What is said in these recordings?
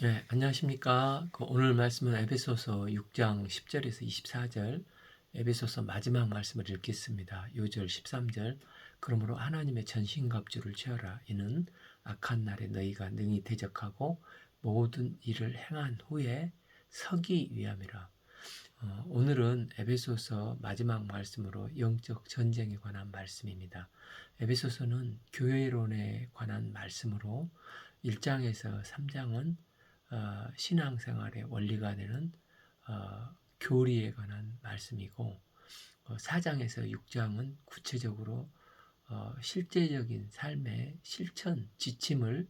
네, 안녕하십니까. 오늘 말씀은 에베소서 6장 10절에서 24절, 에베소서 마지막 말씀을 읽겠습니다. 요절 13절, 그러므로 하나님의 전신갑주를 취하라. 이는 악한 날에 너희가 능히 대적하고 모든 일을 행한 후에 서기 위함이라. 오늘은 에베소서 마지막 말씀으로 영적 전쟁에 관한 말씀입니다. 에베소서는 교회론에 관한 말씀으로 1장에서 3장은 신앙생활의 원리가 되는 교리에 관한 말씀이고 4장에서 6장은 구체적으로 실제적인 삶의 실천 지침을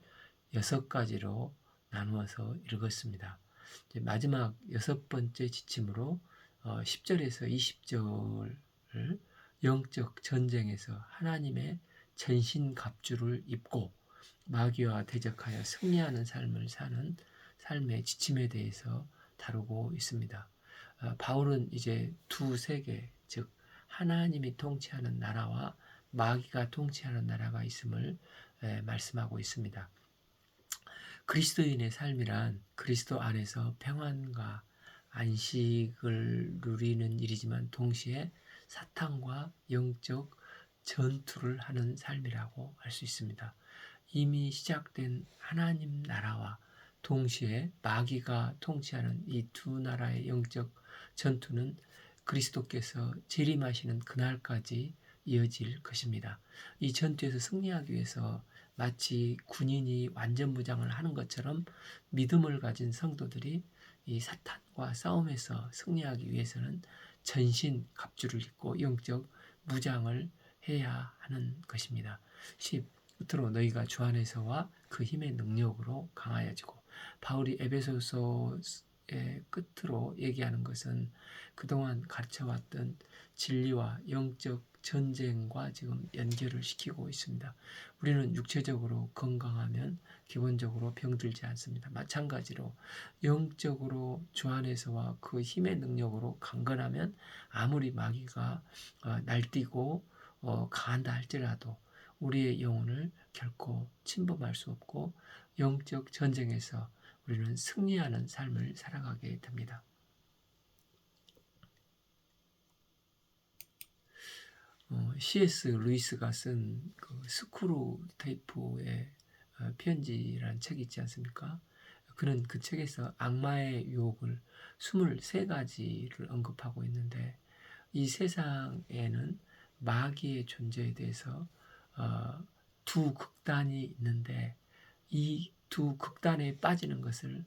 6가지로 나누어서 읽었습니다. 마지막 6번째 지침으로 10절에서 20절을 영적 전쟁에서 하나님의 전신갑주를 입고 마귀와 대적하여 승리하는 삶을 사는 삶의 지침에 대해서 다루고 있습니다. 바울은 이제 두 세계, 즉 하나님이 통치하는 나라와 마귀가 통치하는 나라가 있음을 말씀하고 있습니다. 그리스도인의 삶이란 그리스도 안에서 평안과 안식을 누리는 일이지만 동시에 사탄과 영적 전투를 하는 삶이라고 할 수 있습니다. 이미 시작된 하나님 나라와 동시에 마귀가 통치하는 이 두 나라의 영적 전투는 그리스도께서 재림하시는 그날까지 이어질 것입니다. 이 전투에서 승리하기 위해서 마치 군인이 완전무장을 하는 것처럼 믿음을 가진 성도들이 이 사탄과 싸움에서 승리하기 위해서는 전신 갑주를 입고 영적 무장을 해야 하는 것입니다. 10. 끝으로 너희가 주 안에서와 그 힘의 능력으로 강하여지고, 바울이 에베소서의 끝으로 얘기하는 것은 그동안 가르쳐왔던 진리와 영적 전쟁과 지금 연결을 시키고 있습니다. 우리는 육체적으로 건강하면 기본적으로 병들지 않습니다. 마찬가지로 영적으로 주 안에서와 그 힘의 능력으로 강건하면 아무리 마귀가 날뛰고 강한다 할지라도 우리의 영혼을 결코 침범할 수 없고 영적 전쟁에서 우리는 승리하는 삶을 살아가게 됩니다. C.S. 루이스가 쓴 그 스크루 테이프의 편지라는 책이 있지 않습니까? 그는 그 책에서 악마의 유혹을 23가지를 언급하고 있는데, 이 세상에는 마귀의 존재에 대해서 두 극단이 있는데 이 두 극단에 빠지는 것을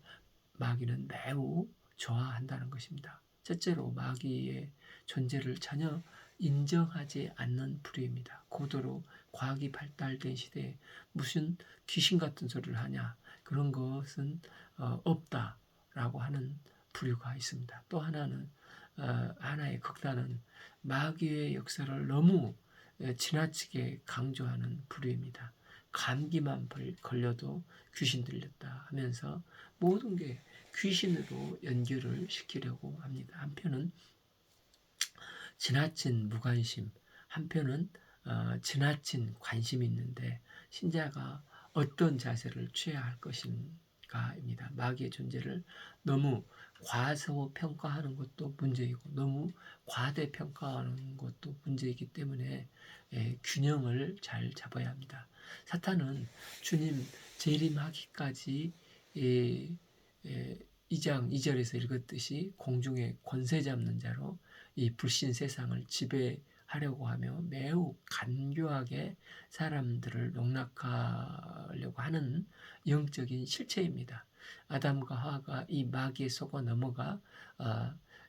마귀는 매우 좋아한다는 것입니다. 첫째로 마귀의 존재를 전혀 인정하지 않는 부류입니다. 고도로 과학이 발달된 시대에 무슨 귀신 같은 소리를 하냐, 그런 것은 없다라고 하는 부류가 있습니다. 또 하나는 하나의 극단은 마귀의 역사를 너무 지나치게 강조하는 부류입니다. 감기만 걸려도 귀신 들렸다 하면서 모든 게 귀신으로 연결을 시키려고 합니다. 한편은 지나친 무관심, 한편은 지나친 관심이 있는데 신자가 어떤 자세를 취해야 할 것인가입니다. 마귀의 존재를 너무 과소평가하는 것도 문제이고 너무 과대평가하는 것도 문제이기 때문에 균형을 잘 잡아야 합니다. 사탄은 주님 재림하기까지 2장 2절에서 읽었듯이 공중의 권세 잡는 자로 이 불신 세상을 지배하려고 하며 매우 간교하게 사람들을 농락하려고 하는 영적인 실체입니다. 아담과 하와가 이 마귀에 속아 넘어가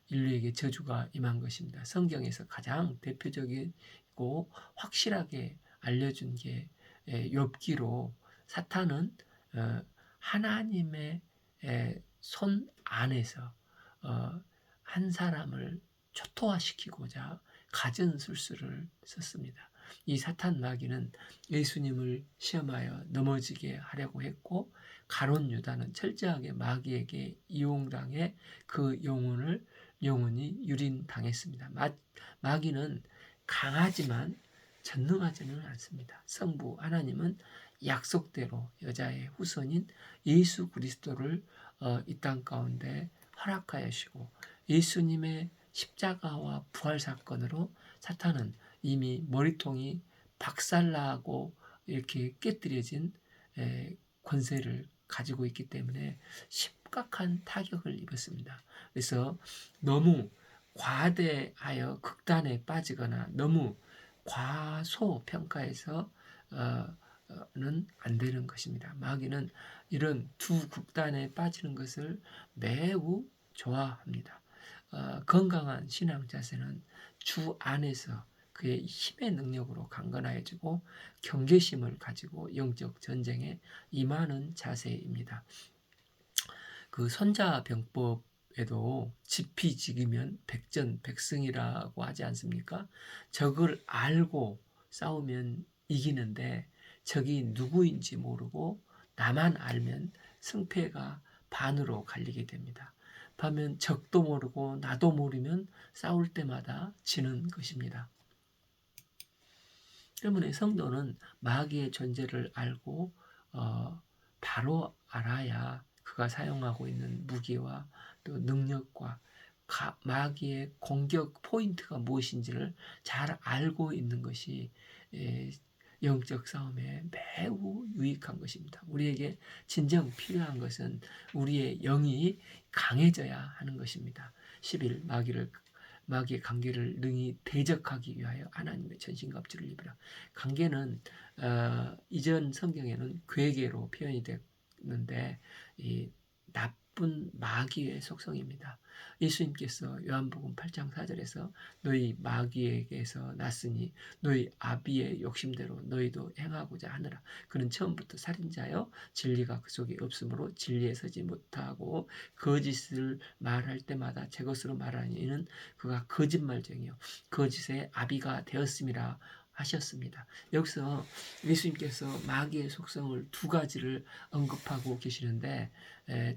인류에게 저주가 임한 것입니다. 성경에서 가장 대표적이고 확실하게 알려준 게 욥기로 사탄은 하나님의 손 안에서 한 사람을 초토화시키고자 갖은 술수를 썼습니다. 이 사탄 마귀는 예수님을 시험하여 넘어지게 하려고 했고, 가룟 유다는 철저하게 마귀에게 이용당해 그 영혼이 유린당했습니다. 마귀는 강하지만 전능하지는 않습니다. 성부 하나님은 약속대로 여자의 후손인 예수 그리스도를 이 땅 가운데 허락하시고 예수님의 십자가와 부활 사건으로 사탄은 이미 머리통이 박살나고 이렇게 깨뜨려진 권세를 가지고 있기 때문에 심각한 타격을 입었습니다. 그래서 너무 과대하여 극단에 빠지거나 너무 과소평가해서 는 안 되는 것입니다. 마귀는 이런 두 극단에 빠지는 것을 매우 좋아합니다. 건강한 신앙 자세는 주 안에서 그의 힘의 능력으로 강건해지고 경계심을 가지고 영적 전쟁에 임하는 자세입니다. 그 손자병법에도 지피지기면 백전백승이라고 하지 않습니까? 적을 알고 싸우면 이기는데 적이 누구인지 모르고 나만 알면 승패가 반으로 갈리게 됩니다. 반면 적도 모르고 나도 모르면 싸울 때마다 지는 것입니다. 때문에 성도는 마귀의 존재를 알고 바로 알아야 그가 사용하고 있는 무기와 또 능력과 마귀의 공격 포인트가 무엇인지를 잘 알고 있는 것이 영적 싸움에 매우 유익한 것입니다. 우리에게 진정 필요한 것은 우리의 영이 강해져야 하는 것입니다. 10일 마귀의 관계를 능히 대적하기 위하여 하나님의 전신갑주를 입으라. 관계는 이전 성경에는 괴계로 표현이 됐는데 이 나쁜 마귀의 속성입니다. 예수님께서 요한복음 8장 4절에서 너희 마귀에게서 났으니 너희 아비의 욕심대로 너희도 행하고자 하느라. 그는 처음부터 살인자여 진리가 그 속에 없으므로 진리에 서지 못하고 거짓을 말할 때마다 제 것으로 말하니 이는 그가 거짓말쟁이요 거짓의 아비가 되었음이라 하셨습니다. 여기서 예수님께서 마귀의 속성을 두 가지를 언급하고 계시는데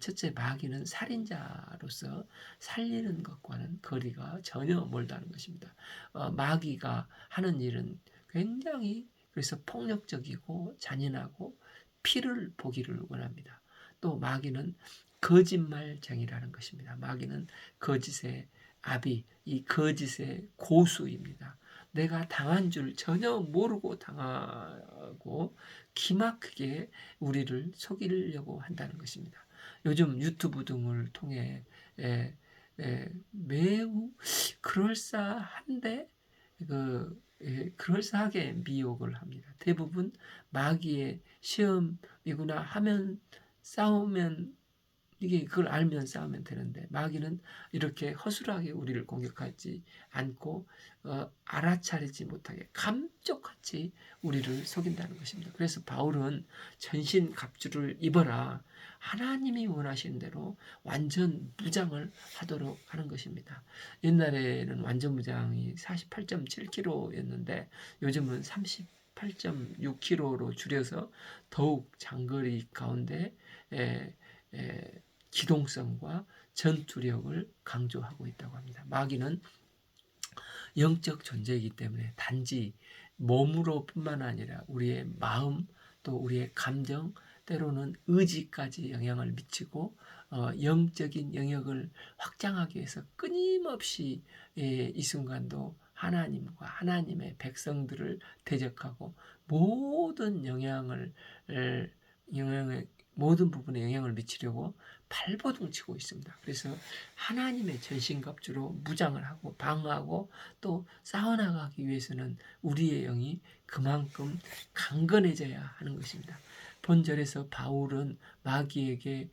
첫째, 마귀는 살인자로서 살리는 것과는 거리가 전혀 멀다는 것입니다. 마귀가 하는 일은 굉장히 그래서 폭력적이고 잔인하고 피를 보기를 원합니다. 또 마귀는 거짓말쟁이라는 것입니다. 마귀는 거짓의 아비, 이 거짓의 고수입니다. 내가 당한 줄 전혀 모르고 당하고 기막히게 우리를 속이려고 한다는 것입니다. 요즘 유튜브 등을 통해 매우 그럴싸한데 그럴싸하게 미혹을 합니다. 대부분 마귀의 시험이구나 하면 싸우면 이게 그걸 알면 싸우면 되는데 마귀는 이렇게 허술하게 우리를 공격하지 않고 알아차리지 못하게 감쪽같이 우리를 속인다는 것입니다. 그래서 바울은 전신갑주를 입어라. 하나님이 원하시는 대로 완전 무장을 하도록 하는 것입니다. 옛날에는 완전 무장이 48.7kg였는데 요즘은 38.6kg로 줄여서 더욱 장거리 가운데 기동성과 전투력을 강조하고 있다고 합니다. 마귀는 영적 존재이기 때문에 단지 몸으로 뿐만 아니라 우리의 마음 또 우리의 감정 때로는 의지까지 영향을 미치고 영적인 영역을 확장하기 위해서 끊임없이 이 순간도 하나님과 하나님의 백성들을 대적하고 모든 모든 부분에 영향을 미치려고 발버둥치고 있습니다. 그래서 하나님의 전신갑주로 무장을 하고 방어하고 또 싸워나가기 위해서는 우리의 영이 그만큼 강건해져야 하는 것입니다. 본절에서 바울은 마귀에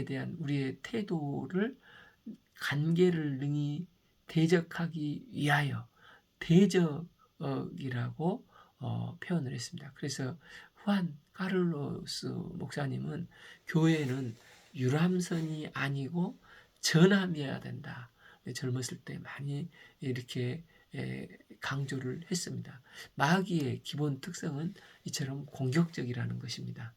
대한 우리의 태도를 관계를 능히 대적하기 위하여 대적이라고 표현을 했습니다. 그래서 후안 카를로스 목사님은 교회는 유람선이 아니고 전함이어야 된다. 젊었을 때 많이 이렇게 강조를 했습니다. 마귀의 기본 특성은 이처럼 공격적이라는 것입니다.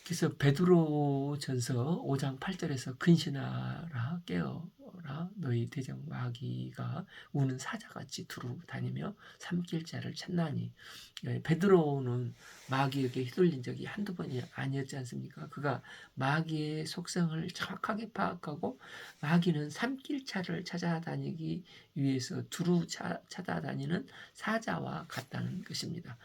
그래서 베드로전서 5장 8절에서 근신하라 깨어라 대적하라. 너희 대적 마귀가 우는 사자같이 두루 다니며 삼킬 자를 찾나니. 베드로는 마귀에게 휘둘린 적이 한두 번이 아니었지 않습니까? 그가 마귀의 속성을 정확하게 파악하고 마귀는 삼킬 자를 찾아다니기 위해서 두루 찾아다니는 사자와 같다는 것입니다.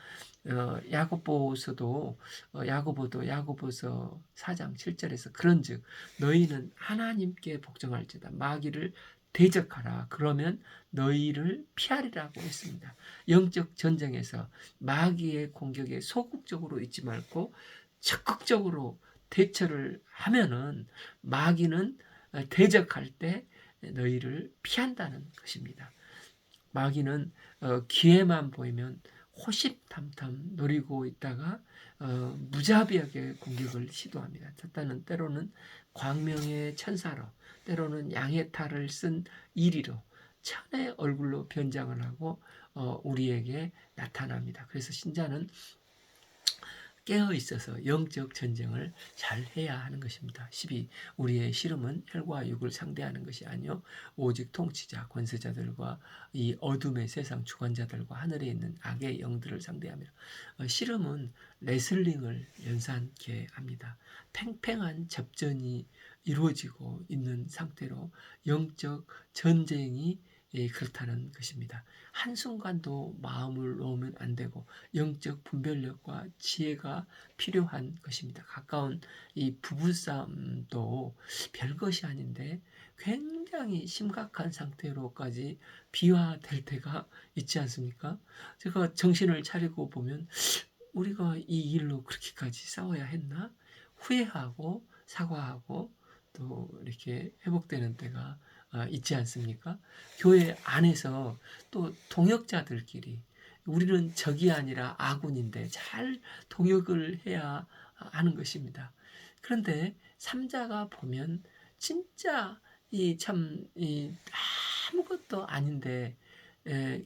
야고보서도 야고보서 4장 7절에서 그런즉 너희는 하나님께 복종할지다 마귀를 대적하라 그러면 너희를 피하리라고 했습니다. 영적 전쟁에서 마귀의 공격에 소극적으로 있지 말고 적극적으로 대처를 하면은 마귀는 대적할 때 너희를 피한다는 것입니다. 마귀는 기회만 보이면 호시탐탐 노리고 있다가 무자비하게 공격을 시도합니다. 사탄은 때로는 광명의 천사로, 때로는 양의 탈을 쓴 이리로 천의 얼굴로 변장을 하고 우리에게 나타납니다. 그래서 신자는 깨어 있어서 영적 전쟁을 잘 해야 하는 것입니다. 12. 우리의 씨름은 혈과 육을 상대하는 것이 아니요 오직 통치자 권세자들과 이 어둠의 세상 주관자들과 하늘에 있는 악의 영들을 상대하며 씨름은 레슬링을 연상케 합니다. 팽팽한 접전이 이루어지고 있는 상태로 영적 전쟁이 그렇다는 것입니다. 한순간도 마음을 놓으면 안 되고 영적 분별력과 지혜가 필요한 것입니다. 가까운 이 부부싸움도 별것이 아닌데 굉장히 심각한 상태로까지 비화될 때가 있지 않습니까? 제가 정신을 차리고 보면 우리가 이 일로 그렇게까지 싸워야 했나? 후회하고 사과하고 또 이렇게 회복되는 때가 있지 않습니까? 교회 안에서 또 동역자들끼리 우리는 적이 아니라 아군인데 잘 동역을 해야 하는 것입니다. 그런데 삼자가 보면 진짜 이 아무것도 아닌데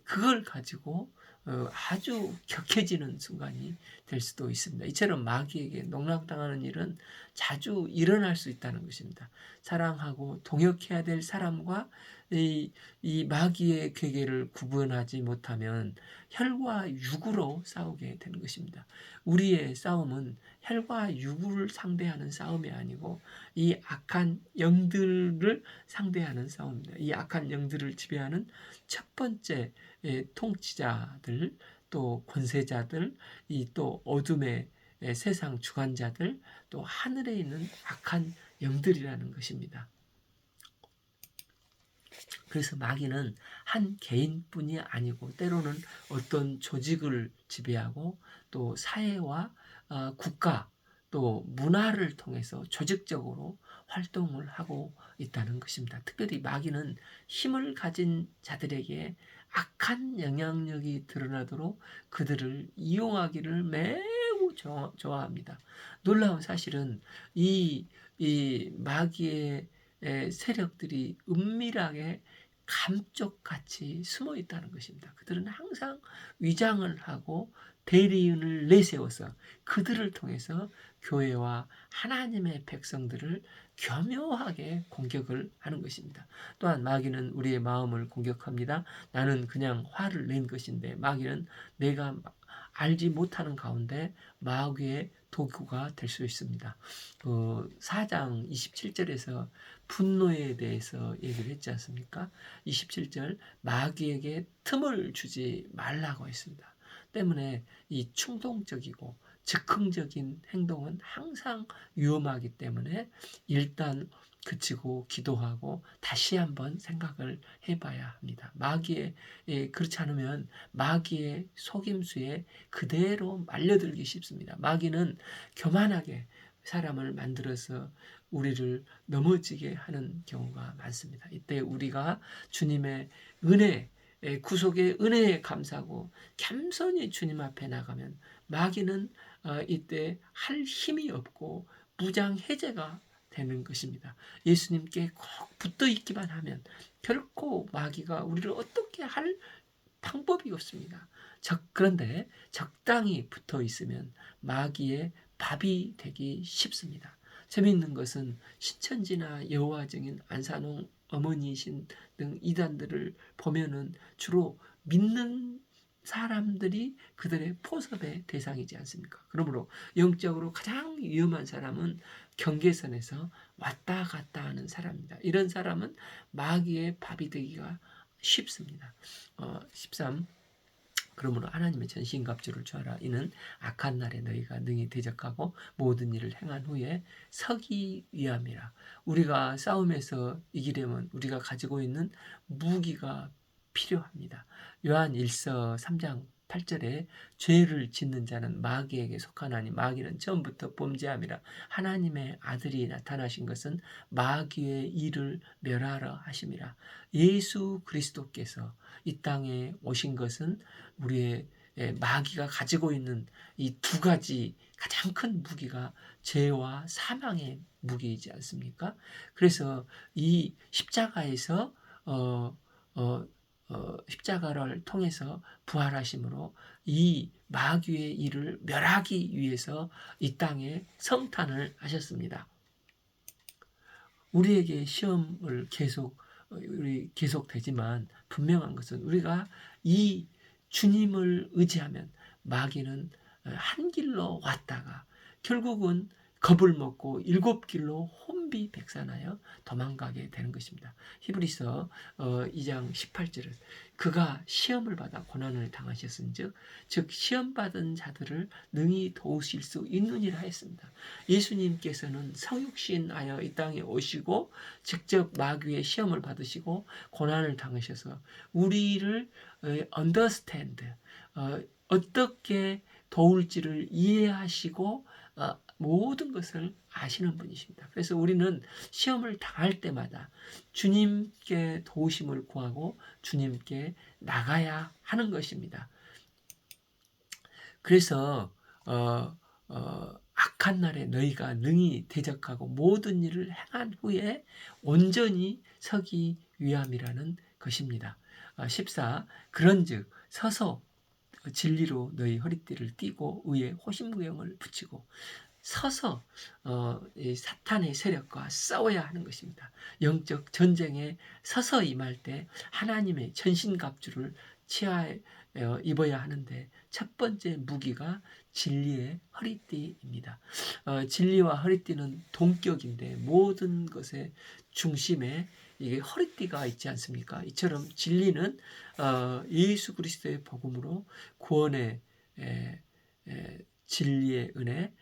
그걸 가지고 아주 격해지는 순간이 될 수도 있습니다. 이처럼 마귀에게 농락당하는 일은 자주 일어날 수 있다는 것입니다. 사랑하고 동역해야 될 사람과 이 마귀의 괴계를 구분하지 못하면 혈과 육으로 싸우게 되는 것입니다. 우리의 싸움은 혈과 육을 상대하는 싸움이 아니고 이 악한 영들을 상대하는 싸움입니다. 이 악한 영들을 지배하는 첫 번째 통치자들, 또 권세자들, 이 또 어둠의 세상 주관자들, 또 하늘에 있는 악한 영들이라는 것입니다. 그래서 마귀는 한 개인뿐이 아니고 때로는 어떤 조직을 지배하고 또 사회와 국가 또 문화를 통해서 조직적으로 활동을 하고 있다는 것입니다. 특별히 마귀는 힘을 가진 자들에게 악한 영향력이 드러나도록 그들을 이용하기를 매우 좋아합니다. 놀라운 사실은 이 마귀의 세력들이 은밀하게 감쪽같이 숨어 있다는 것입니다. 그들은 항상 위장을 하고 대리인을 내세워서 그들을 통해서 교회와 하나님의 백성들을 교묘하게 공격을 하는 것입니다. 또한 마귀는 우리의 마음을 공격합니다. 나는 그냥 화를 낸 것인데 마귀는 내가 알지 못하는 가운데 마귀의 도구가 될 수 있습니다. 4장 27절에서 분노에 대해서 얘기를 했지 않습니까? 27절 마귀에게 틈을 주지 말라고 했습니다. 때문에 이 충동적이고 즉흥적인 행동은 항상 위험하기 때문에 일단 그치고 기도하고 다시 한번 생각을 해봐야 합니다. 그렇지 않으면 마귀의 속임수에 그대로 말려들기 쉽습니다. 마귀는 교만하게 사람을 만들어서 우리를 넘어지게 하는 경우가 많습니다. 이때 우리가 주님의 은혜, 구속의 은혜에 감사하고 겸손히 주님 앞에 나가면 마귀는 이때 할 힘이 없고 무장해제가 되는 것입니다. 예수님께 꼭 붙어 있기만 하면 결코 마귀가 우리를 어떻게 할 방법이 없습니다. 그런데 적당히 붙어 있으면 마귀의 밥이 되기 쉽습니다. 재미있는 것은 신천지나 여호와 증인 안산홍 어머니이신 등 이단들을 보면은 주로 믿는 사람들이 그들의 포섭의 대상이지 않습니까? 그러므로 영적으로 가장 위험한 사람은 경계선에서 왔다 갔다 하는 사람입니다. 이런 사람은 마귀의 밥이 되기가 쉽습니다. 13. 그러므로 하나님의 전신갑주를 취하라. 이는 악한 날에 너희가 능히 대적하고 모든 일을 행한 후에 서기 위함이라. 우리가 싸움에서 이기려면 우리가 가지고 있는 무기가 필요합니다. 요한 1서 3장 8절에 죄를 짓는 자는 마귀에게 속하나니 마귀는 처음부터 범죄함이라. 하나님의 아들이 나타나신 것은 마귀의 일을 멸하러 하심이라. 예수 그리스도께서 이 땅에 오신 것은 우리의 마귀가 가지고 있는 이 두 가지 가장 큰 무기가 죄와 사망의 무기이지 않습니까? 그래서 이 십자가에서 십자가를 통해서 부활하심으로 이 마귀의 일을 멸하기 위해서 이 땅에 성탄을 하셨습니다. 우리에게 시험을 계속되지만 분명한 것은 우리가 이 주님을 의지하면 마귀는 한 길로 왔다가 결국은 겁을 먹고 7길로 혼비백산하여 도망가게 되는 것입니다. 히브리서 2장 18절은 그가 시험을 받아 고난을 당하셨은즉 즉 시험받은 자들을 능히 도우실 수 있느니라 했습니다. 예수님께서는 성육신하여 이 땅에 오시고 직접 마귀의 시험을 받으시고 고난을 당하셔서 우리를 understand 어떻게 도울지를 이해하시고 모든 것을 아시는 분이십니다. 그래서 우리는 시험을 당할 때마다 주님께 도우심을 구하고 주님께 나가야 하는 것입니다. 그래서 악한 날에 너희가 능히 대적하고 모든 일을 행한 후에 온전히 서기 위함이라는 것입니다. 14. 그런즉 서서 진리로 너희 허리띠를 띠고 의에 호심무경을 붙이고 서서 이 사탄의 세력과 싸워야 하는 것입니다. 영적 전쟁에 서서 임할 때 하나님의 전신갑주를 입어야 하는데 첫 번째 무기가 진리의 허리띠입니다. 진리와 허리띠는 동격인데 모든 것의 중심에 이게 허리띠가 있지 않습니까? 이처럼 진리는 예수 그리스도의 복음으로 구원의 진리의 은혜,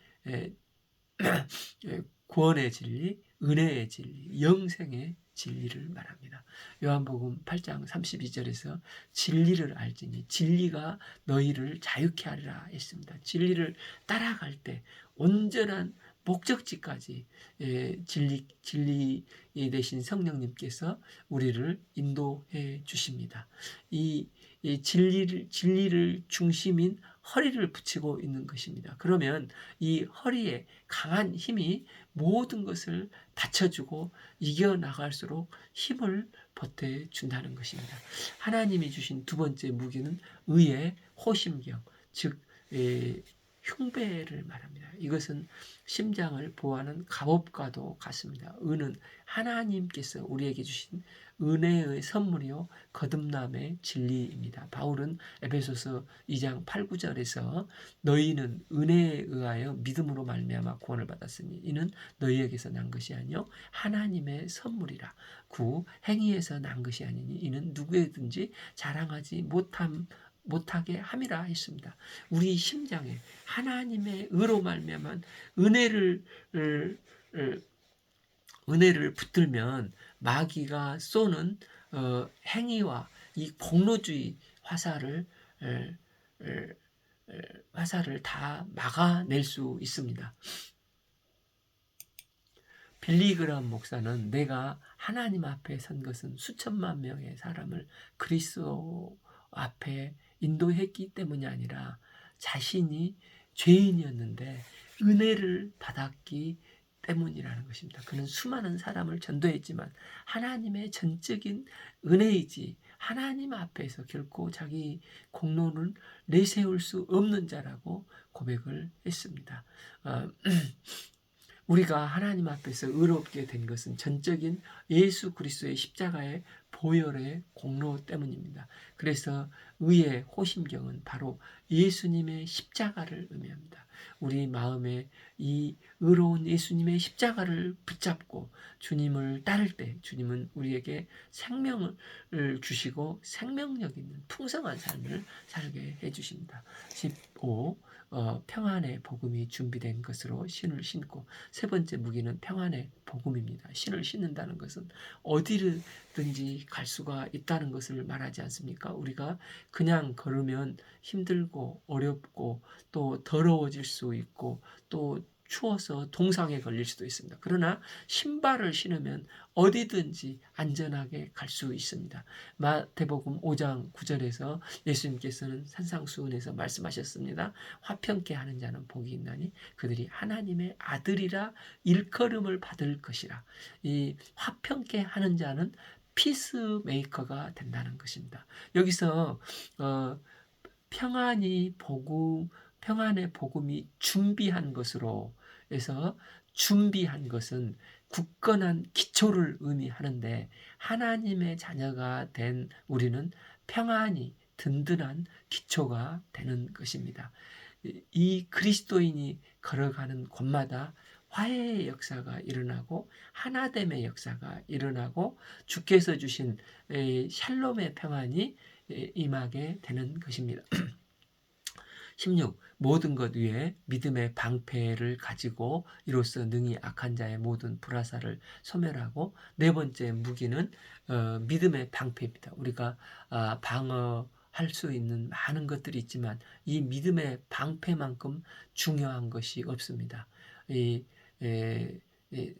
구원의 진리, 은혜의 진리, 영생의 진리를 말합니다. 요한복음 8장 32절에서 진리를 알지니 진리가 너희를 자유케 하리라 했습니다. 진리를 따라갈 때 온전한 목적지까지 진리 되신 성령님께서 우리를 인도해 주십니다. 이 진리를 중심인 허리를 붙이고 있는 것입니다. 그러면 이 허리에 강한 힘이 모든 것을 받쳐주고 이겨나갈수록 힘을 보태준다는 것입니다. 하나님이 주신 두 번째 무기는 의의 호심경, 즉 흉배를 말합니다. 이것은 심장을 보호하는 갑옷과도 같습니다. 의는 하나님께서 우리에게 주신 은혜의 선물이요 거듭남의 진리입니다. 바울은 에베소서 2장 8, 9절에서 너희는 은혜에 의하여 믿음으로 말미암아 구원을 받았으니 이는 너희에게서 난 것이 아니요 하나님의 선물이라. 9. 행위에서 난 것이 아니니 이는 누구에든지 자랑하지 못하게 함이라 했습니다. 우리 심장에 하나님의 의로 말미암아 은혜를 붙들면 마귀가 쏘는 행위와 이 공로주의 화살을 다 막아낼 수 있습니다. 빌리그람 목사는 내가 하나님 앞에 선 것은 수천만 명의 사람을 그리스도 앞에 인도했기 때문이 아니라 자신이 죄인이었는데 은혜를 받았기 때문이라는 것입니다. 그는 수많은 사람을 전도했지만 하나님의 전적인 은혜이지 하나님 앞에서 결코 자기 공로를 내세울 수 없는 자라고 고백을 했습니다. 우리가 하나님 앞에서 의롭게 된 것은 전적인 예수 그리스도의 십자가의 보혈의 공로 때문입니다. 그래서 의의 호심경은 바로 예수님의 십자가를 의미합니다. 우리 마음에 이 의로운 예수님의 십자가를 붙잡고 주님을 따를 때 주님은 우리에게 생명을 주시고 생명력 있는 풍성한 삶을 살게 해주십니다. 15. 평안의 복음이 준비된 것으로 신을 신고, 세 번째 무기는 평안의 복음입니다. 신을 신는다는 것은 어디든지 갈 수가 있다는 것을 말하지 않습니까? 우리가 그냥 걸으면 힘들고 어렵고 또 더러워질 수 있고 또 추워서 동상에 걸릴 수도 있습니다. 그러나 신발을 신으면 어디든지 안전하게 갈 수 있습니다. 마태복음 5장 9절에서 예수님께서는 산상수훈에서 말씀하셨습니다. 화평케 하는 자는 복이 있나니 그들이 하나님의 아들이라 일컬음을 받을 것이라. 이 화평케 하는 자는 피스메이커가 된다는 것입니다. 여기서 평안의 복음이 준비한 것으로 해서, 준비한 것은 굳건한 기초를 의미하는데 하나님의 자녀가 된 우리는 평안이 든든한 기초가 되는 것입니다. 이 그리스도인이 걸어가는 곳마다 화해의 역사가 일어나고 하나됨의 역사가 일어나고 주께서 주신 샬롬의 평안이 임하게 되는 것입니다. 16. 모든 것 위에 믿음의 방패를 가지고 이로써 능히 악한 자의 모든 불화살을 소멸하고, 네 번째 무기는 믿음의 방패입니다. 우리가 방어할 수 있는 많은 것들이 있지만 이 믿음의 방패만큼 중요한 것이 없습니다.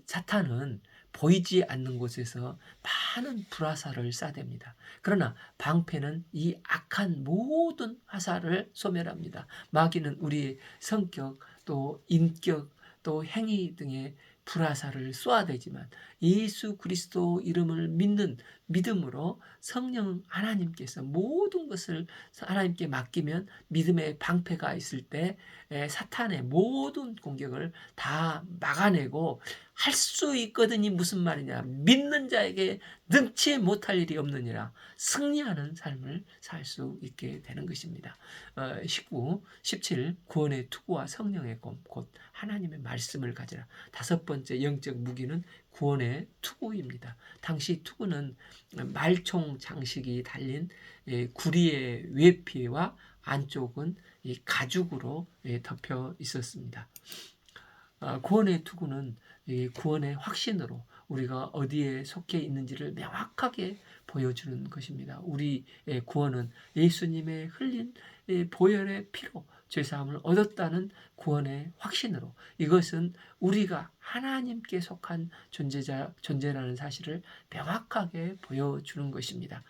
사탄은 보이지 않는 곳에서 많은 불화살을 쏴댑니다. 그러나 방패는 이 악한 모든 화살을 소멸합니다. 마귀는 우리의 성격, 또 인격, 또 행위 등의 불화살을 쏘아대지만 예수 그리스도 이름을 믿는 믿음으로 성령 하나님께서 모든 것을 하나님께 맡기면 믿음의 방패가 있을 때 사탄의 모든 공격을 다 막아내고 할 수 있거든이 무슨 말이냐, 믿는 자에게 능치 못할 일이 없느니라, 승리하는 삶을 살 수 있게 되는 것입니다. 19, 17 구원의 투구와 성령의 검 곧 하나님의 말씀을 가지라. 다섯 번째 영적 무기는 구원의 투구입니다. 당시 투구는 말총 장식이 달린 구리의 외피와 안쪽은 가죽으로 덮여 있었습니다. 구원의 투구는 구원의 확신으로 우리가 어디에 속해 있는지를 명확하게 보여주는 것입니다. 우리의 구원은 예수님의 흘린 보혈의 피로 죄사함을 얻었다는 구원의 확신으로, 이것은 우리가 하나님께 속한 존재라는 사실을 명확하게 보여주는 것입니다.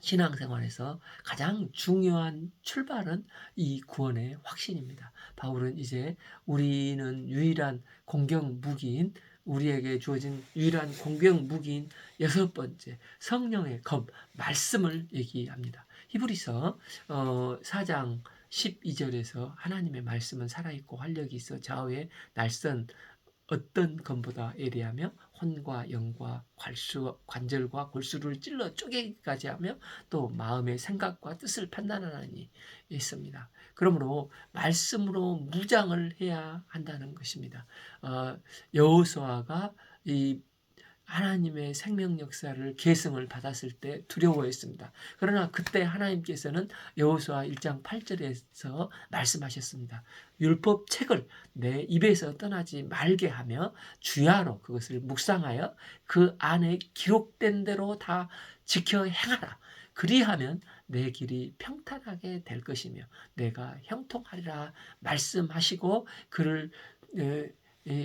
신앙생활에서 가장 중요한 출발은 이 구원의 확신입니다. 바울은 이제 우리는 유일한 공격 무기인, 우리에게 주어진 유일한 공격 무기인 여섯 번째 성령의 검, 말씀을 얘기합니다. 히브리서 4장 12절에서 하나님의 말씀은 살아있고 활력이 있어 좌우에 날선 어떤 검보다 예리하며 혼과 영과 관절과 골수를 찔러 쪼개기까지 하며 또 마음의 생각과 뜻을 판단하나니 있습니다. 그러므로 말씀으로 무장을 해야 한다는 것입니다. 여호수아가 이 하나님의 생명 역사를 계승을 받았을 때 두려워했습니다. 그러나 그때 하나님께서는 여호수아 1장 8절에서 말씀하셨습니다. 율법 책을 내 입에서 떠나지 말게 하며 주야로 그것을 묵상하여 그 안에 기록된 대로 다 지켜 행하라. 그리하면 내 길이 평탄하게 될 것이며 내가 형통하리라 말씀하시고 그를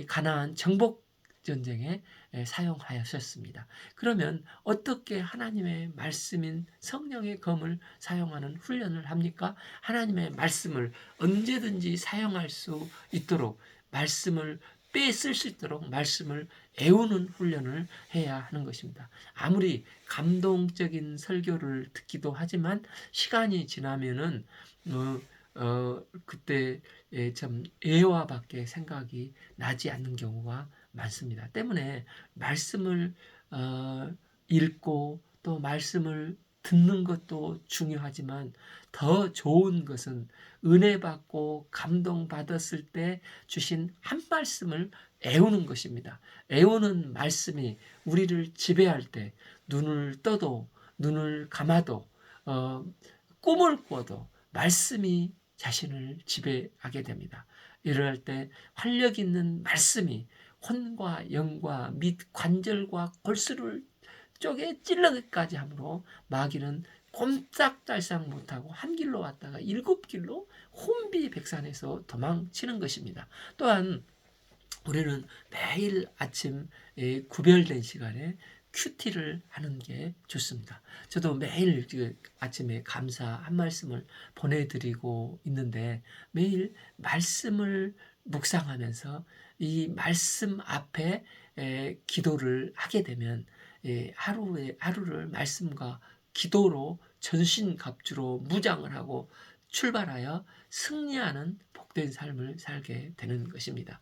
가나안 정복 전쟁에 사용하셨습니다. 그러면 어떻게 하나님의 말씀인 성령의 검을 사용하는 훈련을 합니까? 하나님의 말씀을 언제든지 사용할 수 있도록, 말씀을 빼쓸 수 있도록 말씀을 애우는 훈련을 해야 하는 것입니다. 아무리 감동적인 설교를 듣기도 하지만 시간이 지나면은 그때 참 애화밖에 생각이 나지 않는 경우가 많습니다. 때문에 말씀을 읽고 또 말씀을 듣는 것도 중요하지만 더 좋은 것은 은혜 받고 감동 받았을 때 주신 한 말씀을 애우는 것입니다. 애우는 말씀이 우리를 지배할 때 눈을 떠도 눈을 감아도 어, 꿈을 꿔도 말씀이 자신을 지배하게 됩니다. 이럴 때 활력 있는 말씀이 혼과 영과 및 관절과 골수를 쪼개 찔러기까지 하므로 마귀는 꼼짝달싹 못하고 한 길로 왔다가 일곱 길로 혼비백산해서 도망치는 것입니다. 또한 우리는 매일 아침 구별된 시간에 큐티를 하는 게 좋습니다. 저도 매일 아침에 감사 한 말씀을 보내드리고 있는데 매일 말씀을 묵상하면서 이 말씀 앞에 기도를 하게 되면 하루를 말씀과 기도로 전신갑주로 무장을 하고 출발하여 승리하는 복된 삶을 살게 되는 것입니다.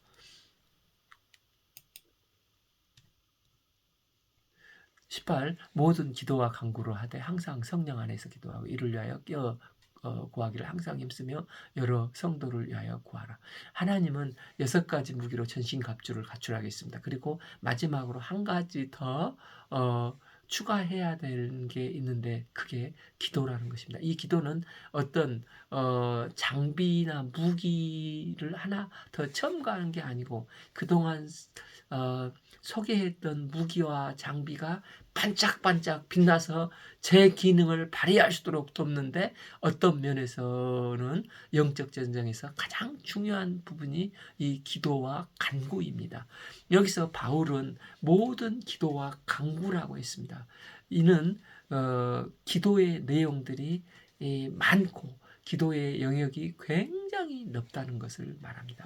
18. 모든 기도와 간구로 하되 항상 성령 안에서 기도하고 이를 위하여 구하기를 항상 힘쓰며 여러 성도를 위하여 구하라. 하나님은 6가지 무기로 전신갑주를 갖추라겠습니다. 그리고 마지막으로 한 가지 더 추가해야 되는 게 있는데 그게 기도라는 것입니다. 이 기도는 어떤 장비나 무기를 하나 더 첨가하는 게 아니고 그동안 소개했던 무기와 장비가 반짝반짝 빛나서 제 기능을 발휘할 수 있도록 돕는데 어떤 면에서는 영적 전쟁에서 가장 중요한 부분이 이 기도와 간구입니다. 여기서 바울은 모든 기도와 간구라고 했습니다. 이는 기도의 내용들이 많고 기도의 영역이 굉장히 넓다는 것을 말합니다.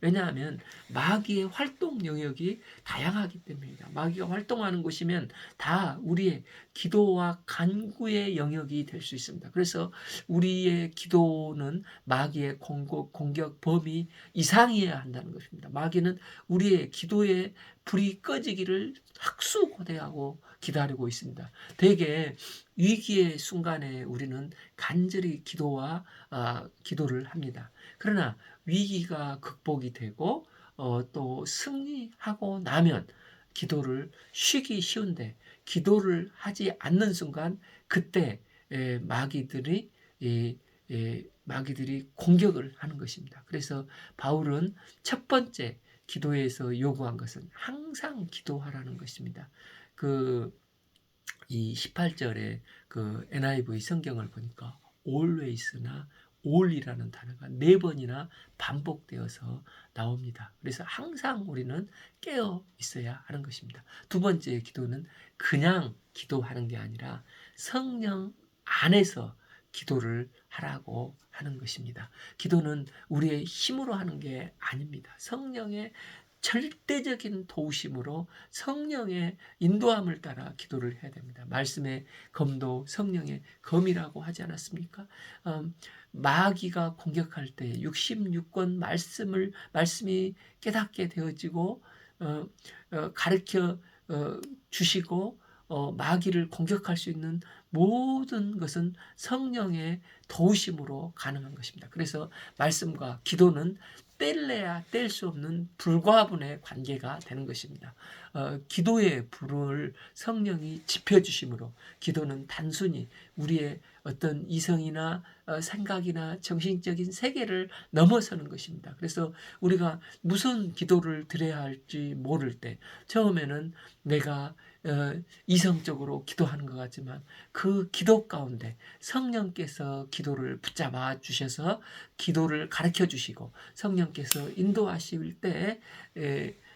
왜냐하면 마귀의 활동 영역이 다양하기 때문입니다. 마귀가 활동하는 곳이면 다 우리의 기도와 간구의 영역이 될 수 있습니다. 그래서 우리의 기도는 마귀의 공격 범위 이상이어야 한다는 것입니다. 마귀는 우리의 기도의 불이 꺼지기를 학수고대하고 기다리고 있습니다. 대개 위기의 순간에 우리는 간절히 기도를 합니다. 그러나 위기가 극복이 되고 또 승리하고 나면 기도를 쉬기 쉬운데 기도를 하지 않는 순간 그때 마귀들이 공격을 하는 것입니다. 그래서 바울은 첫 번째 기도에서 요구한 것은 항상 기도하라는 것입니다. 이 18절에 NIV 성경을 보니까 always나 all이라는 단어가 4번이나 반복되어서 나옵니다. 그래서 항상 우리는 깨어 있어야 하는 것입니다. 두 번째 기도는 그냥 기도하는 게 아니라 성령 안에서 기도를 하라고 하는 것입니다. 기도는 우리의 힘으로 하는 게 아닙니다. 성령의 절대적인 도우심으로 성령의 인도함을 따라 기도를 해야 됩니다. 말씀의 검도 성령의 검이라고 하지 않았습니까? 마귀가 공격할 때 66권 말씀이 깨닫게 되어지고 가르쳐 주시고 마귀를 공격할 수 있는 모든 것은 성령의 도우심으로 가능한 것입니다. 그래서 말씀과 기도는 뗄래야 뗄 수 없는 불과 분의 관계가 되는 것입니다. 기도의 불을 성령이 지펴주심으로 기도는 단순히 우리의 어떤 이성이나 생각이나 정신적인 세계를 넘어서는 것입니다. 그래서 우리가 무슨 기도를 드려야 할지 모를 때 처음에는 내가 이성적으로 기도하는 것 같지만 그 기도 가운데 성령께서 기도를 붙잡아 주셔서 기도를 가르쳐 주시고 성령께서 인도하실 때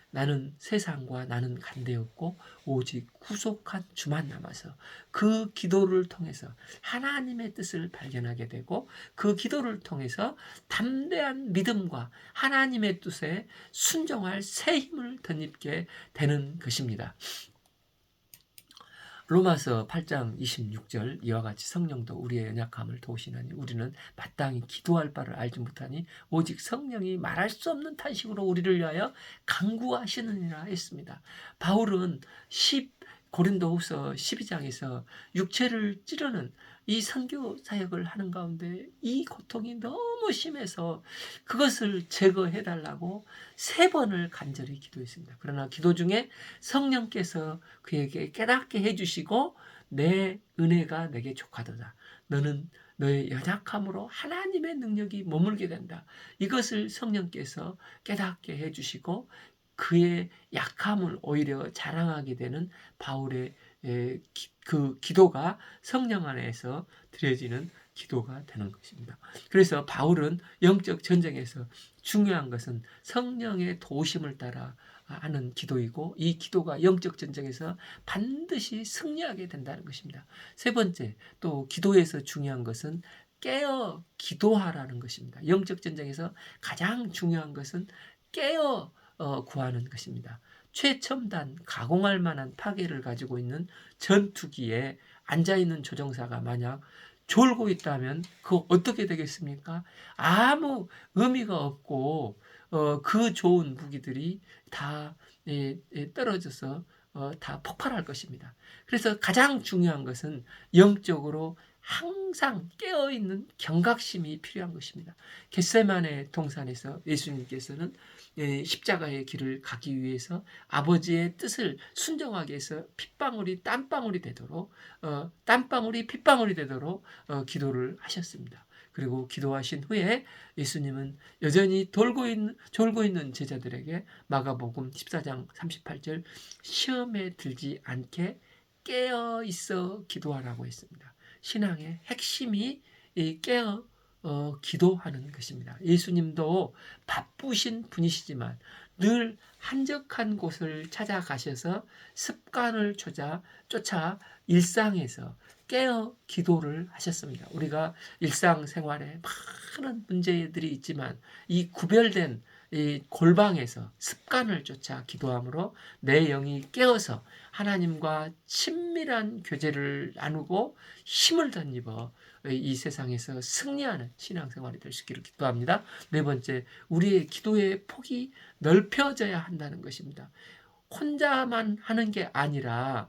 나는 세상과 나는 간대없고 오직 구속한 주만 남아서 그 기도를 통해서 하나님의 뜻을 발견하게 되고 그 기도를 통해서 담대한 믿음과 하나님의 뜻에 순종할 새 힘을 덧입게 되는 것입니다. 로마서 8장 26절 이와 같이 성령도 우리의 연약함을 도우시나니 우리는 마땅히 기도할 바를 알지 못하니 오직 성령이 말할 수 없는 탄식으로 우리를 위하여 간구하시느니라 했습니다. 바울은 고린도후서 12장에서 육체를 찌르는 이 선교 사역을 하는 가운데 이 고통이 너무 심해서 그것을 제거해 달라고 3번을 간절히 기도했습니다. 그러나 기도 중에 성령께서 그에게 깨닫게 해주시고 내 은혜가 내게 족하도다. 너는 너의 연약함으로 하나님의 능력이 머물게 된다. 이것을 성령께서 깨닫게 해주시고 그의 약함을 오히려 자랑하게 되는 바울의 그 기도가 성령 안에서 드려지는 기도가 되는 것입니다. 그래서 바울은 영적 전쟁에서 중요한 것은 성령의 도우심을 따라 하는 기도이고 이 기도가 영적 전쟁에서 반드시 승리하게 된다는 것입니다. 3번째, 또 기도에서 중요한 것은 깨어 기도하라는 것입니다. 영적 전쟁에서 가장 중요한 것은 깨어 구하는 것입니다. 최첨단 가공할 만한 파괴를 가지고 있는 전투기에 앉아있는 조종사가 만약 졸고 있다면 그거 어떻게 되겠습니까? 아무 의미가 없고 그 좋은 무기들이 다 떨어져서 다 폭발할 것입니다. 그래서 가장 중요한 것은 영적으로 항상 깨어있는 경각심이 필요한 것입니다. 겟세마네 동산에서 예수님께서는 십자가의 길을 가기 위해서 아버지의 뜻을 순종하기 위해서 핏방울이 땀방울이 되도록 땀방울이 핏방울이 되도록 기도를 하셨습니다. 그리고 기도하신 후에 예수님은 여전히 졸고 있는 제자들에게 마가복음 14장 38절 시험에 들지 않게 깨어 있어 기도하라고 했습니다. 신앙의 핵심이 깨어 기도하는 것입니다. 예수님도 바쁘신 분이시지만 늘 한적한 곳을 찾아가셔서 습관을 쫓아 일상에서 깨어 기도를 하셨습니다. 우리가 일상생활에 많은 문제들이 있지만 이 구별된 이 골방에서 습관을 쫓아 기도함으로 내 영이 깨어서 하나님과 친밀한 교제를 나누고 힘을 덧입어 이 세상에서 승리하는 신앙생활이 될 수 있기를 기도합니다. 4번째, 우리의 기도의 폭이 넓혀져야 한다는 것입니다. 혼자만 하는 게 아니라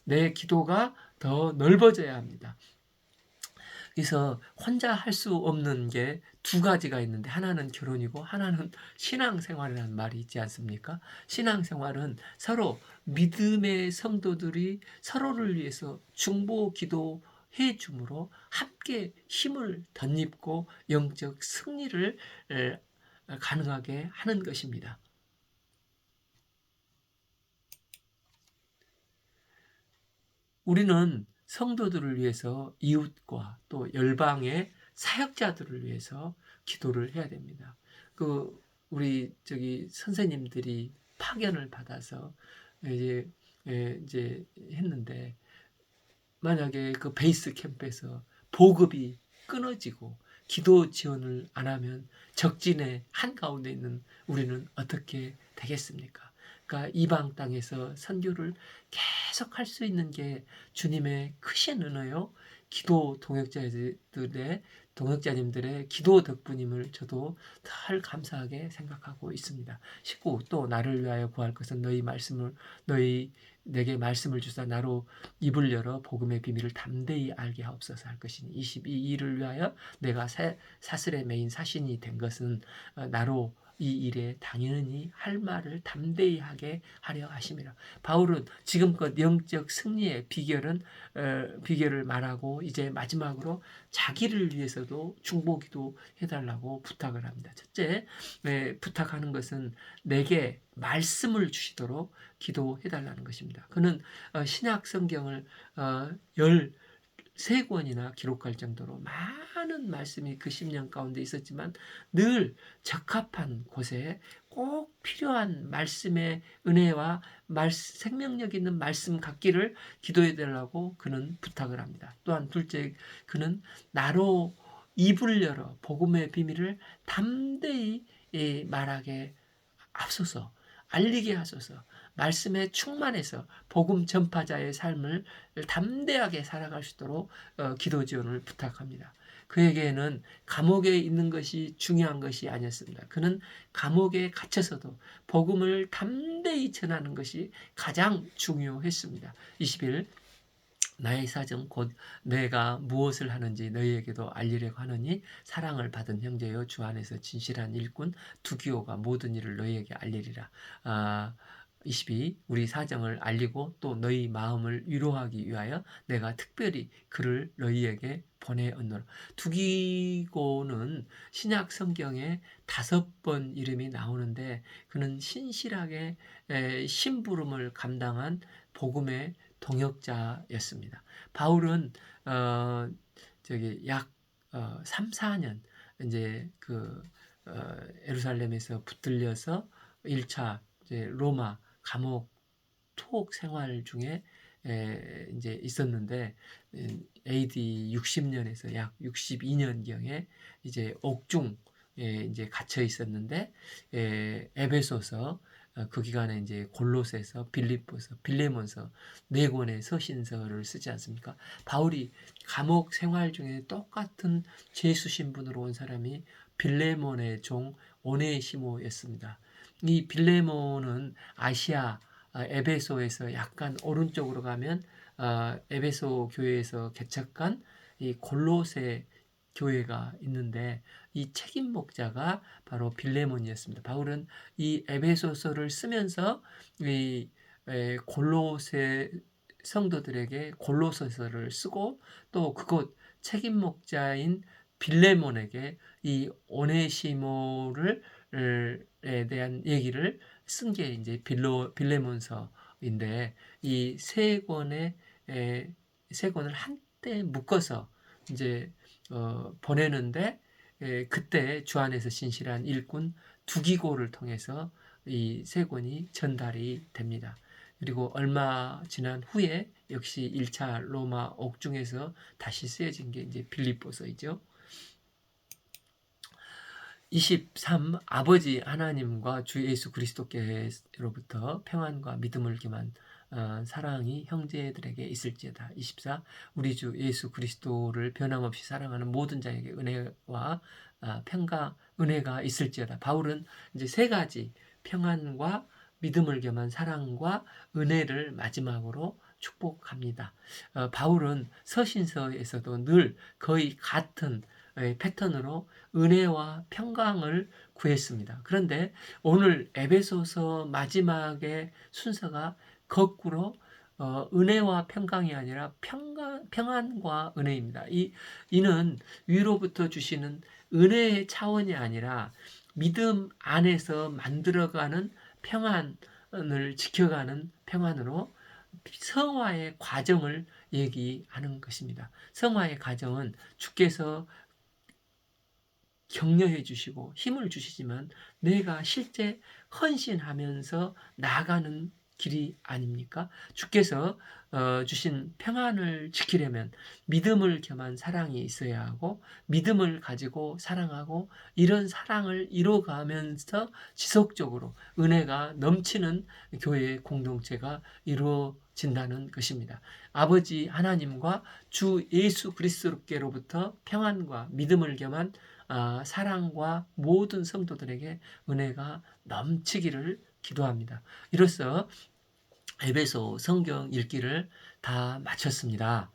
내 기도가 더 넓어져야 합니다. 그래서 혼자 할 수 없는 게 2가지가 있는데 하나는 결혼이고 하나는 신앙생활이라는 말이 있지 않습니까? 신앙생활은 서로 믿음의 성도들이 서로를 위해서 중보 기도해 줌으로 함께 힘을 덧입고 영적 승리를 가능하게 하는 것입니다. 우리는 성도들을 위해서 이웃과 또 열방의 사역자들을 위해서 기도를 해야 됩니다. 우리 선생님들이 파견을 받아서 이제 했는데 만약에 그 베이스 캠프에서 보급이 끊어지고 기도 지원을 안 하면 적진의 한가운데 있는 우리는 어떻게 되겠습니까? 그러니까 이방 땅에서 선교를 계속 할 수 있는 게 주님의 크신 은혜요. 기도 동역자님들의 기도 덕분임을 저도 덜 감사하게 생각하고 있습니다. 19. 또 나를 위하여 구할 것은 내게 말씀을 주사 나로 입을 열어 복음의 비밀을 담대히 알게 하옵소서 할 것이니 22. 이를 위하여 내가 사슬에 매인 사신이 된 것은 나로 이 일에 당연히 할 말을 담대히 하게 하려 하심이라. 바울은 지금껏 영적 승리의 비결을 말하고 이제 마지막으로 자기를 위해서도 중보기도 해달라고 부탁을 합니다. 첫째, 부탁하는 것은 내게 말씀을 주시도록 기도해달라는 것입니다. 그는 신약 성경을 13권이나 기록할 정도로 많은 말씀이 그 10년 가운데 있었지만 늘 적합한 곳에 꼭 필요한 말씀의 은혜와 생명력 있는 말씀 갖기를 기도해 달라고 그는 부탁을 합니다. 또한 둘째, 그는 나로 입을 열어 복음의 비밀을 담대히 말하게 하소서, 알리게 하소서. 말씀에 충만해서 복음 전파자의 삶을 담대하게 살아갈 수 있도록 기도 지원을 부탁합니다. 그에게는 감옥에 있는 것이 중요한 것이 아니었습니다. 그는 감옥에 갇혀서도 복음을 담대히 전하는 것이 가장 중요했습니다. 21. 나의 사정 곧 내가 무엇을 하는지 너희에게도 알리려고 하느니 사랑을 받은 형제여 주 안에서 진실한 일꾼 두기오가 모든 일을 너희에게 알리리라. 22. 우리 사정을 알리고 또 너희 마음을 위로하기 위하여 내가 특별히 그를 너희에게 보내었노라. 두기고는 신약 성경에 5번 이름이 나오는데 그는 신실하게 심부름을 감당한 복음의 동역자였습니다. 바울은 약 3, 4년 이제 예루살렘에서 붙들려서 1차 이제 로마 감옥 투옥 생활 중에 이제 있었는데 AD 60년에서 약 62년경에 이제 옥중에 이제 갇혀 있었는데 에베소서 그 기간에 이제 골로새서, 빌립보서, 빌레몬서 4권의 서신서를 쓰지 않습니까? 바울이 감옥 생활 중에 똑같은 죄수 신분으로 온 사람이 빌레몬의 종 오네시모였습니다. 이 빌레몬은 아시아 에베소에서 약간 오른쪽으로 가면 에베소 교회에서 개척한 이 골로새 교회가 있는데 이 책임 목자가 바로 빌레몬이었습니다. 바울은 이 에베소서를 쓰면서 이 골로새 성도들에게 골로새서를 쓰고 또 그곳 책임 목자인 빌레몬에게 이 오네시모를 에 대한 얘기를 쓴 게 이제 빌레몬서인데 이 세 권을 한때 묶어서 이제 보내는데 그때 주 안에서 신실한 일꾼 두기고를 통해서 이 세 권이 전달이 됩니다. 그리고 얼마 지난 후에 역시 1차 로마 옥중에서 다시 쓰여진 게 이제 빌립보서이죠. 23. 아버지 하나님과 주 예수 그리스도께로부터 평안과 믿음을 겸한 사랑이 형제들에게 있을지어다. 24. 우리 주 예수 그리스도를 변함없이 사랑하는 모든 자에게 은혜와 은혜가 있을지어다. 바울은 이제 3가지 평안과 믿음을 겸한 사랑과 은혜를 마지막으로 축복합니다. 바울은 서신서에서도 늘 거의 같은 패턴으로 은혜와 평강을 구했습니다. 그런데 오늘 에베소서 마지막의 순서가 거꾸로 은혜와 평강이 아니라 평안과 은혜입니다. 이는 위로부터 주시는 은혜의 차원이 아니라 믿음 안에서 만들어가는 평안을 지켜가는 평안으로 성화의 과정을 얘기하는 것입니다. 성화의 과정은 주께서 격려해 주시고 힘을 주시지만 내가 실제 헌신하면서 나아가는 길이 아닙니까? 주께서 주신 평안을 지키려면 믿음을 겸한 사랑이 있어야 하고 믿음을 가지고 사랑하고 이런 사랑을 이루어가면서 지속적으로 은혜가 넘치는 교회의 공동체가 이루어진다는 것입니다. 아버지 하나님과 주 예수 그리스도께로부터 평안과 믿음을 겸한 사랑과 모든 성도들에게 은혜가 넘치기를 기도합니다. 이로써 에베소 성경 읽기를 다 마쳤습니다.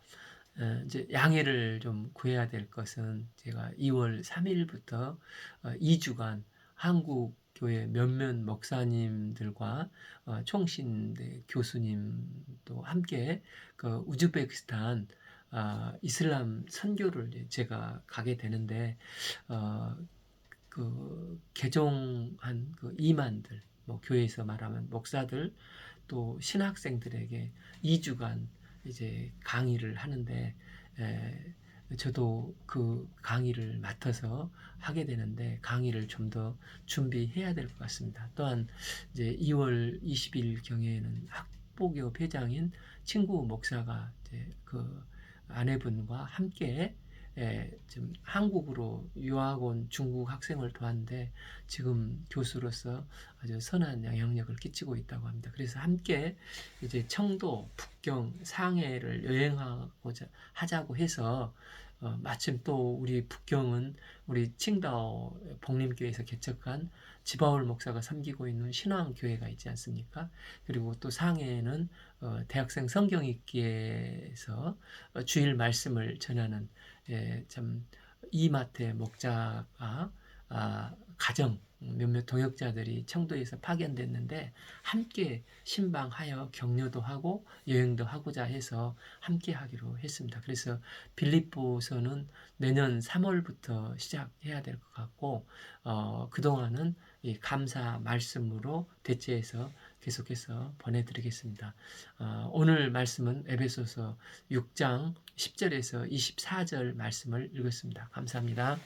이제 양해를 좀 구해야 될 것은 제가 2월 3일부터 2주간 한국 교회 몇몇 목사님들과 총신대 교수님도 함께 그 우즈베키스탄 이슬람 선교를 제가 가게 되는데 그 개종한 그 이만들, 뭐 교회에서 말하면 목사들 또 신학생들에게 2주간 이제 강의를 하는데 저도 그 강의를 맡아서 하게 되는데 강의를 좀 더 준비해야 될 것 같습니다. 또한 이제 2월 20일 경에는 학보교 회장인 친구 목사가 이제 그 아내분과 함께 좀 한국으로 유학 온 중국 학생을 도왔는데 지금 교수로서 아주 선한 영향력을 끼치고 있다고 합니다. 그래서 함께 이제 청도, 북경, 상해를 여행하고자 하자고 해서 마침 또 우리 북경은 우리 칭다오 복림교회에서 개척한 지바울 목사가 섬기고 있는 신앙교회가 있지 않습니까? 그리고 또 상해에는 대학생 성경읽기에서 주일 말씀을 전하는 참 이마태 목자가 가정 몇몇 동역자들이 청도에서 파견됐는데 함께 신방하여 격려도 하고 여행도 하고자 해서 함께 하기로 했습니다. 그래서 빌립보서는 내년 3월부터 시작해야 될 것 같고 그동안은 이 감사 말씀으로 대체해서 계속해서 보내드리겠습니다. 오늘 말씀은 에베소서 6장 10절에서 24절 말씀을 읽었습니다. 감사합니다.